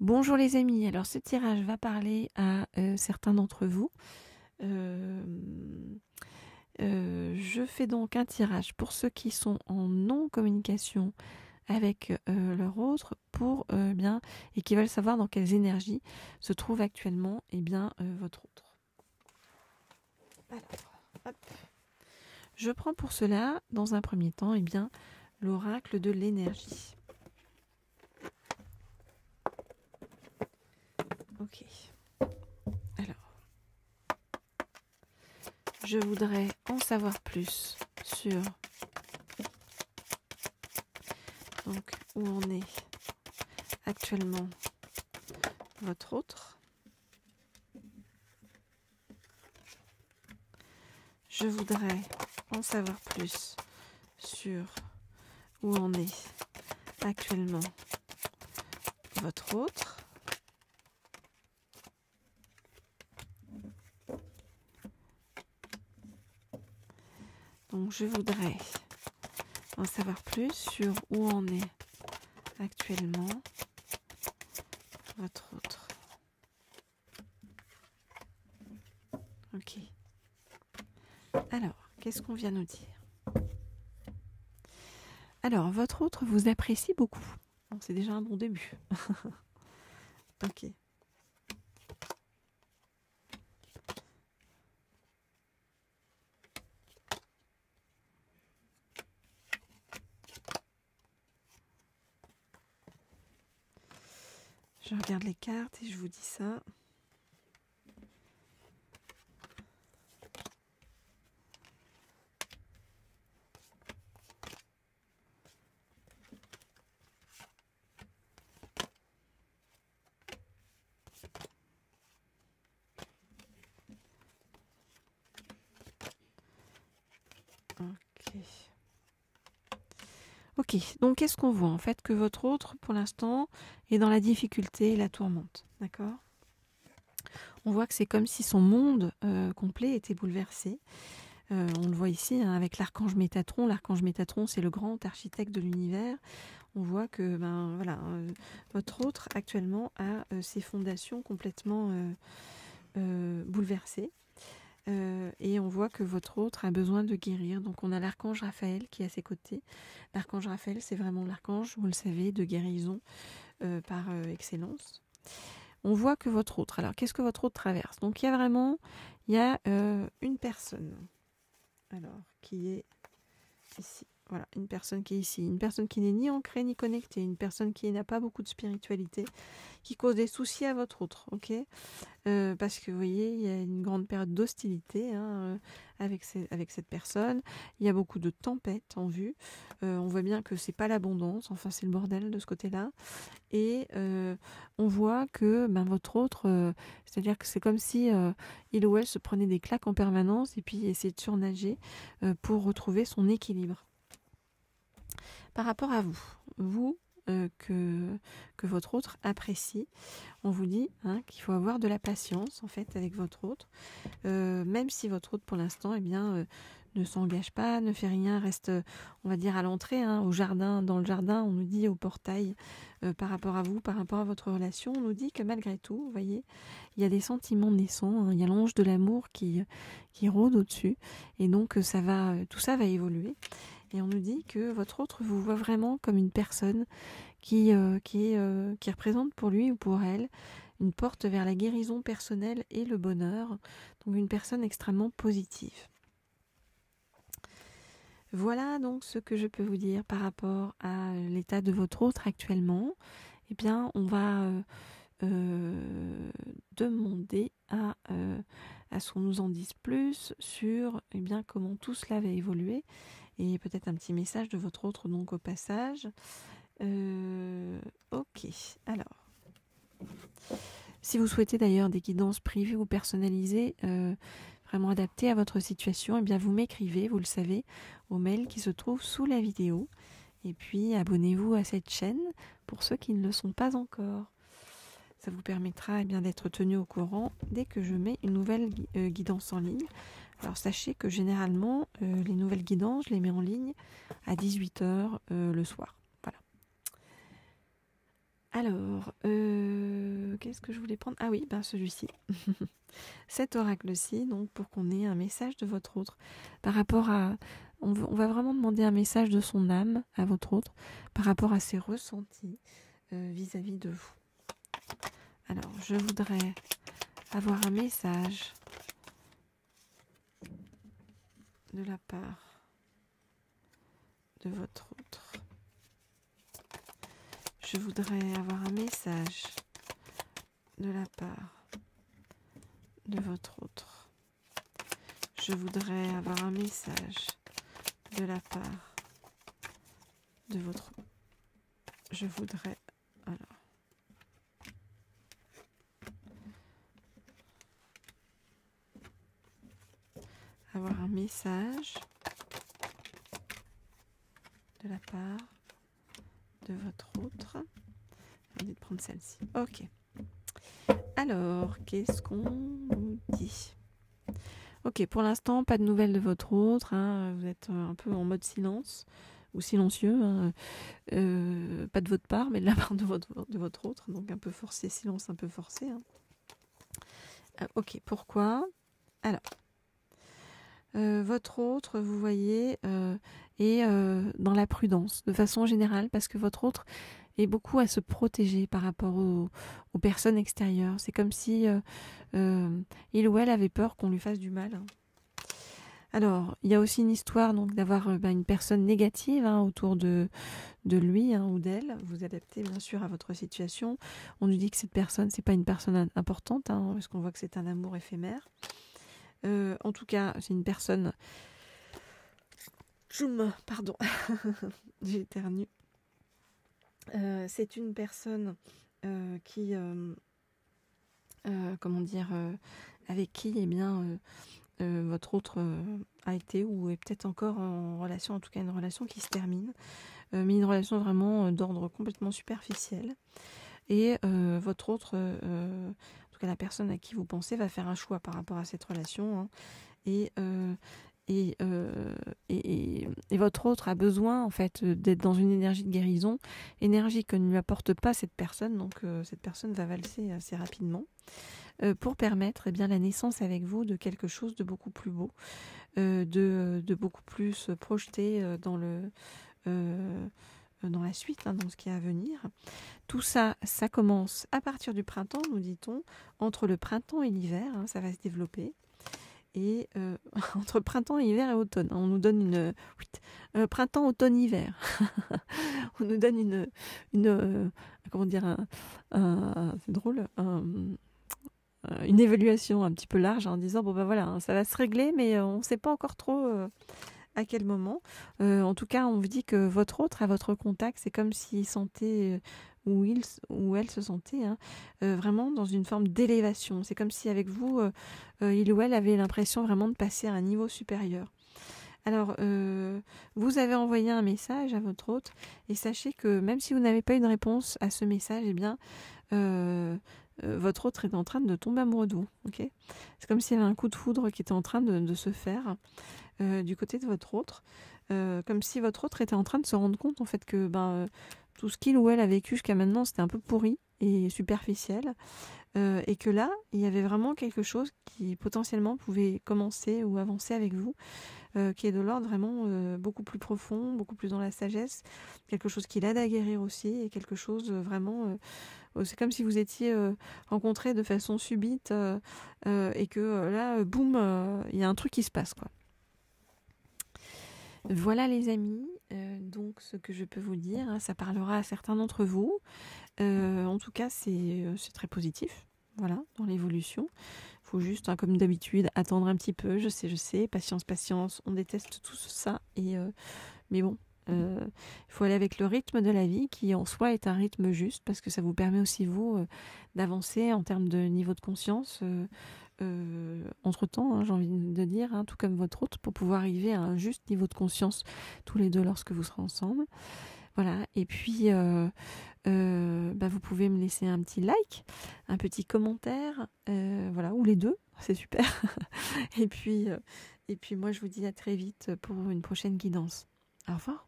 Bonjour les amis, alors ce tirage va parler à certains d'entre vous. Euh, je fais donc un tirage pour ceux qui sont en non-communication avec leur autre pour bien et qui veulent savoir dans quelles énergies se trouve actuellement votre autre. Alors, hop. Je prends pour cela dans un premier temps l'oracle de l'énergie. Ok. Alors, je voudrais en savoir plus sur donc où en est actuellement votre autre. Je voudrais en savoir plus sur où en est actuellement votre autre. Donc je voudrais en savoir plus sur où en est actuellement votre autre. Ok. Alors, qu'est-ce qu'on vient nous dire? Alors, votre autre vous apprécie beaucoup. Bon, c'est déjà un bon début. Ok. Je regarde les cartes et je vous dis ça. Ok. Ok, donc qu'est-ce qu'on voit en fait? Que votre autre, pour l'instant, est dans la difficulté et la tourmente. D'accord? On voit que c'est comme si son monde complet était bouleversé. On le voit ici hein, avec l'archange Métatron. L'archange Métatron, c'est le grand architecte de l'univers. On voit que votre autre actuellement a ses fondations complètement bouleversées. Et on voit que votre autre a besoin de guérir. Donc on a l'archange Raphaël qui est à ses côtés. L'archange Raphaël, c'est vraiment l'archange, vous le savez, de guérison par excellence. On voit que votre autre, alors qu'est-ce que votre autre traverse? Donc il y a une personne, alors qui est ici. Voilà, une personne qui est ici, une personne qui n'est ni ancrée ni connectée, une personne qui n'a pas beaucoup de spiritualité, qui cause des soucis à votre autre, ok? Parce que vous voyez, il y a une grande période d'hostilité avec cette personne. Il y a beaucoup de tempêtes en vue. On voit bien que c'est pas l'abondance, enfin c'est le bordel de ce côté-là. Et on voit que votre autre, c'est-à-dire que c'est comme si il ou elle se prenait des claques en permanence et puis essayait de surnager pour retrouver son équilibre. Par rapport à vous que votre autre apprécie, on vous dit qu'il faut avoir de la patience en fait avec votre autre, même si votre autre pour l'instant ne s'engage pas, ne fait rien, reste on va dire à l'entrée, au jardin, dans le jardin, on nous dit au portail par rapport à vous, par rapport à votre relation, on nous dit que malgré tout, vous voyez, il y a des sentiments naissants, il y a l'ange de l'amour qui rôde au-dessus, et donc tout ça va évoluer. Et on nous dit que votre autre vous voit vraiment comme une personne qui représente pour lui ou pour elle une porte vers la guérison personnelle et le bonheur. Donc une personne extrêmement positive. Voilà donc ce que je peux vous dire par rapport à l'état de votre autre actuellement. Eh bien, on va demander à ce qu'on nous en dise plus sur comment tout cela va évoluer. Et peut-être un petit message de votre autre donc au passage. Ok, alors. Si vous souhaitez d'ailleurs des guidances privées ou personnalisées, vraiment adaptées à votre situation, eh bien vous m'écrivez, vous le savez, au mail qui se trouve sous la vidéo. Et puis abonnez-vous à cette chaîne pour ceux qui ne le sont pas encore. Ça vous permettra d'être tenu au courant dès que je mets une nouvelle guidance en ligne. Alors sachez que généralement, les nouvelles guidances, je les mets en ligne à 18h le soir. Voilà. Alors, qu'est-ce que je voulais prendre? Ah oui, ben celui-ci. Cet oracle-ci, donc pour qu'on ait un message de votre autre par rapport à... On va vraiment demander un message de son âme à votre autre par rapport à ses ressentis vis-à-vis de vous. Alors, je voudrais avoir un message de la part de votre autre. Je voudrais avoir un message de la part de votre autre. Je voudrais avoir un message de la part de votre autre. Je voudrais... Alors... avoir un message de la part de votre autre. J'ai envie de prendre celle-ci. Ok. Alors, qu'est-ce qu'on nous dit? Ok, pour l'instant, pas de nouvelles de votre autre. Hein. Vous êtes un peu en mode silence ou silencieux. Hein. Pas de votre part, mais de la part de votre autre. Donc un peu forcé, silence un peu forcé. Hein. Ok, pourquoi? Alors, votre autre, vous voyez, est dans la prudence, de façon générale, parce que votre autre est beaucoup à se protéger par rapport aux personnes extérieures. C'est comme si il ou elle avait peur qu'on lui fasse du mal. Alors, il y a aussi une histoire donc d'avoir une personne négative autour de lui ou d'elle. Vous adaptez bien sûr à votre situation. On nous dit que cette personne, c'est pas une personne importante, parce qu'on voit que c'est un amour éphémère. En tout cas, c'est une personne... Pardon, j'ai éternué. C'est une personne qui... avec qui, eh bien, votre autre a été ou est peut-être encore en relation, en tout cas une relation qui se termine, mais une relation vraiment d'ordre complètement superficiel. Et votre autre... en tout cas, la personne à qui vous pensez va faire un choix par rapport à cette relation. Et votre autre a besoin en fait d'être dans une énergie de guérison, énergie que ne lui apporte pas cette personne. Donc cette personne va valser assez rapidement pour permettre la naissance avec vous de quelque chose de beaucoup plus beau, de beaucoup plus projeté dans la suite, dans ce qui est à venir. Tout ça, ça commence à partir du printemps, nous dit-on. Entre le printemps et l'hiver, ça va se développer. Et entre printemps, hiver et automne, on nous donne une printemps, automne, hiver. On nous donne c'est drôle, une évaluation un petit peu large en disant voilà, ça va se régler, mais on ne sait pas encore trop à quel moment. En tout cas, on vous dit que votre autre à votre contact, c'est comme s'il sentait où il ou elle se sentait vraiment dans une forme d'élévation. C'est comme si avec vous, il ou elle avait l'impression vraiment de passer à un niveau supérieur. Alors, vous avez envoyé un message à votre autre et sachez que même si vous n'avez pas eu de réponse à ce message, eh bien, votre autre est en train de tomber amoureux de vous. Okay, c'est comme s'il y avait un coup de foudre qui était en train de se faire du côté de votre autre. Comme si votre autre était en train de se rendre compte en fait que tout ce qu'il ou elle a vécu jusqu'à maintenant, c'était un peu pourri et superficiel. Et que là, il y avait vraiment quelque chose qui potentiellement pouvait commencer ou avancer avec vous, qui est de l'ordre vraiment beaucoup plus profond, beaucoup plus dans la sagesse, quelque chose qui l'aide à guérir aussi, et quelque chose vraiment... c'est comme si vous étiez rencontrés de façon subite et que là, boum, il y a un truc qui se passe, quoi. Voilà les amis, donc ce que je peux vous dire, ça parlera à certains d'entre vous. En tout cas, c'est très positif, voilà, dans l'évolution. Il faut juste, comme d'habitude, attendre un petit peu, je sais, patience, on déteste tout ça, mais bon, il faut aller avec le rythme de la vie qui en soi est un rythme juste, parce que ça vous permet aussi, vous, d'avancer en termes de niveau de conscience entre-temps, j'ai envie de dire, tout comme votre autre, pour pouvoir arriver à un juste niveau de conscience tous les deux lorsque vous serez ensemble. Voilà, et puis vous pouvez me laisser un petit like, un petit commentaire, voilà, ou les deux, c'est super. Et puis moi je vous dis à très vite pour une prochaine guidance. Au revoir.